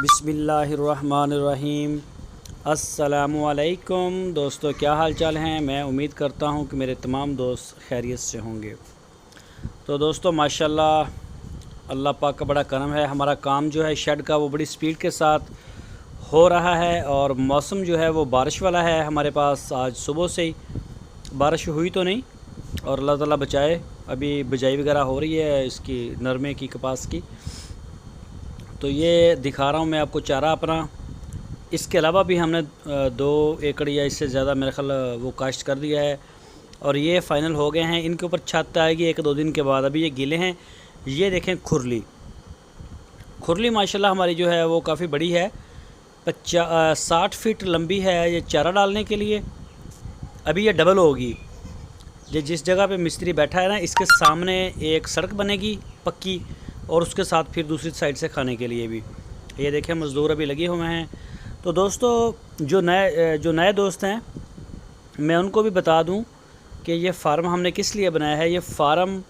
बिस्मिल्लाहिर्रहमानिर्रहीम। अस्सलामु अलैकुम दोस्तों, क्या हाल चाल हैं। मैं उम्मीद करता हूं कि मेरे तमाम दोस्त खैरियत से होंगे। तो दोस्तों माशाल्लाह अल्लाह पाक का बड़ा करम है। हमारा काम जो है शेड का वो बड़ी स्पीड के साथ हो रहा है और मौसम जो है वो बारिश वाला है। हमारे पास आज सुबह से ही बारिश हुई तो नहीं और अल्लाह ताला बचाए। अभी बिजाई वगैरह हो रही है इसकी नरमे की, कपास की। तो ये दिखा रहा हूँ मैं आपको चारा अपना। इसके अलावा भी हमने 2 एकड़ या इससे ज़्यादा मेरे ख्याल वो काश्त कर दिया है और ये फ़ाइनल हो गए हैं। इनके ऊपर छत आएगी 1-2 दिन के बाद। अभी ये गीले हैं। ये देखें खुरली माशाल्लाह हमारी जो है वो काफ़ी बड़ी है। 60 फीट लंबी है ये चारा डालने के लिए। अभी ये डबल होगी। ये जिस जगह पे मिस्त्री बैठा है ना, इसके सामने एक सड़क बनेगी पक्की और उसके साथ फिर दूसरी साइड से खाने के लिए भी। ये देखें मज़दूर अभी लगे हुए हैं। तो दोस्तों जो नए दोस्त हैं मैं उनको भी बता दूं कि ये फ़ार्म हमने किस लिए बनाया है। ये फ़ार्म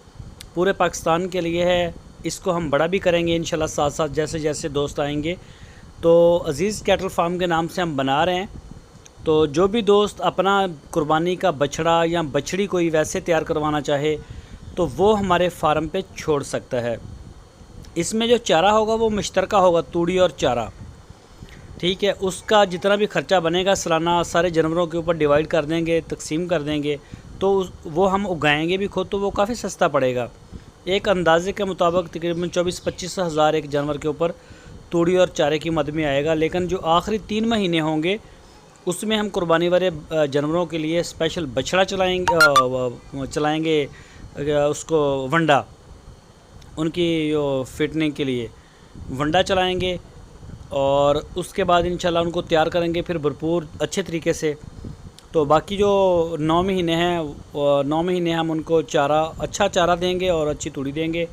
पूरे पाकिस्तान के लिए है। इसको हम बड़ा भी करेंगे इंशाल्लाह साथ साथ जैसे जैसे दोस्त आएंगे। तो अज़ीज़ कैटल फार्म के नाम से हम बना रहे हैं। तो जो भी दोस्त अपना कुर्बानी का बछड़ा या बछड़ी कोई वैसे तैयार करवाना चाहे तो वो हमारे फार्म पे छोड़ सकता है। इसमें जो चारा होगा वो मुश्तरका होगा, तूड़ी और चारा, ठीक है। उसका जितना भी ख़र्चा बनेगा सालाना सारे जानवरों के ऊपर डिवाइड कर देंगे, तकसीम कर देंगे। तो वो हम उगाएंगे भी खुद, तो वो काफ़ी सस्ता पड़ेगा। एक अंदाजे के मुताबिक तकरीबन 24-25 हज़ार एक जानवर के ऊपर तूड़ी और चारे की मद में आएगा। लेकिन जो आखिरी 3 महीने होंगे उसमें हम कुर्बानी वाले जानवरों के लिए स्पेशल बछड़ा चलाएँगे उसको वंडा, उनकी फिटनिंग के लिए वंडा चलाएंगे और उसके बाद इंशाल्लाह उनको तैयार करेंगे फिर भरपूर अच्छे तरीके से। तो बाकी जो 9 महीने हैं 9 महीने हम उनको अच्छा चारा देंगे और अच्छी तूड़ी देंगे।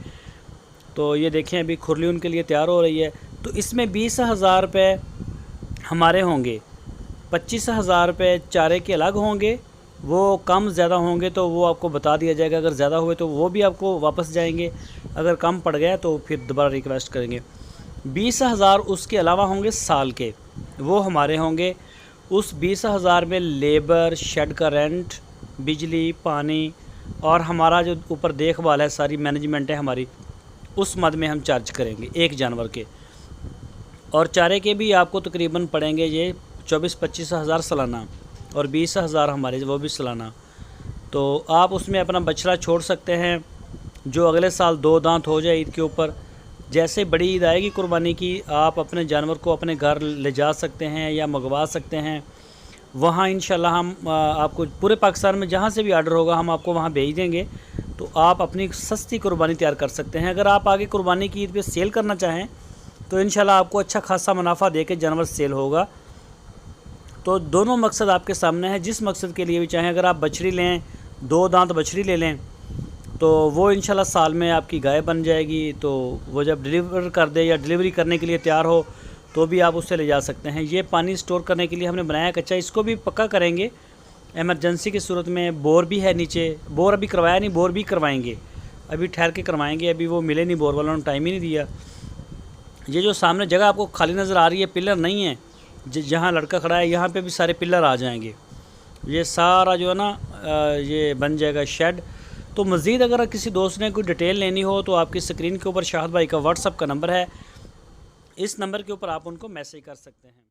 तो ये देखें अभी खुरली उनके लिए तैयार हो रही है। तो इसमें 20,000 रुपये हमारे होंगे, 25,000 रुपये चारे के अलग होंगे। वो कम ज़्यादा होंगे तो वो आपको बता दिया जाएगा। अगर ज़्यादा हुए तो वो भी आपको वापस जाएंगे, अगर कम पड़ गया तो फिर दोबारा रिक्वेस्ट करेंगे। 20,000 उसके अलावा होंगे साल के, वो हमारे होंगे। उस 20,000 में लेबर, शेड का रेंट, बिजली, पानी और हमारा जो ऊपर देखभाल है, सारी मैनेजमेंट है हमारी, उस मद में हम चार्ज करेंगे एक जानवर के। और चारे के भी आपको तकरीबन पड़ेंगे ये 24-25 हज़ार सालाना और 20,000 हमारे वो भी सालाना। तो आप उसमें अपना बछड़ा छोड़ सकते हैं जो अगले साल 2 दांत हो जाए ईद के ऊपर। जैसे बड़ी ईद आएगी कुर्बानी की, आप अपने जानवर को अपने घर ले जा सकते हैं या मंगवा सकते हैं। वहाँ इंशाल्लाह हम आपको पूरे पाकिस्तान में जहाँ से भी आर्डर होगा हम आपको वहाँ भेज देंगे। तो आप अपनी सस्ती कुर्बानी तैयार कर सकते हैं। अगर आप आगे कुर्बानी की ईद पे सेल करना चाहें तो इंशाल्लाह आपको अच्छा खासा मुनाफा दे के जानवर सेल होगा। तो दोनों मकसद आपके सामने है। जिस मकसद के लिए भी चाहें, अगर आप बछड़ी लें, 2 दांत बछड़ी ले लें तो वो इंशाल्लाह साल में आपकी गाय बन जाएगी। तो वो जब डिलीवर कर दे या डिलीवरी करने के लिए तैयार हो तो भी आप उससे ले जा सकते हैं। ये पानी स्टोर करने के लिए हमने बनाया कच्चा, इसको भी पक्का करेंगे एमरजेंसी की सूरत में। बोर भी है नीचे, बोर अभी करवाया नहीं, बोर भी करवाएंगे, अभी ठहर के करवाएंगे। अभी वो मिले नहीं, बोर वालों ने टाइम ही नहीं दिया। ये जो सामने जगह आपको खाली नज़र आ रही है, पिलर नहीं है, जहाँ लड़का खड़ा है यहाँ पे भी सारे पिलर आ जाएंगे। ये सारा जो है ना ये बन जाएगा शेड। तो मज़ीद अगर किसी दोस्त ने कोई डिटेल लेनी हो तो आपकी स्क्रीन के ऊपर शाहिद भाई का व्हाट्सअप का नंबर है। इस नंबर के ऊपर आप उनको मैसेज कर सकते हैं।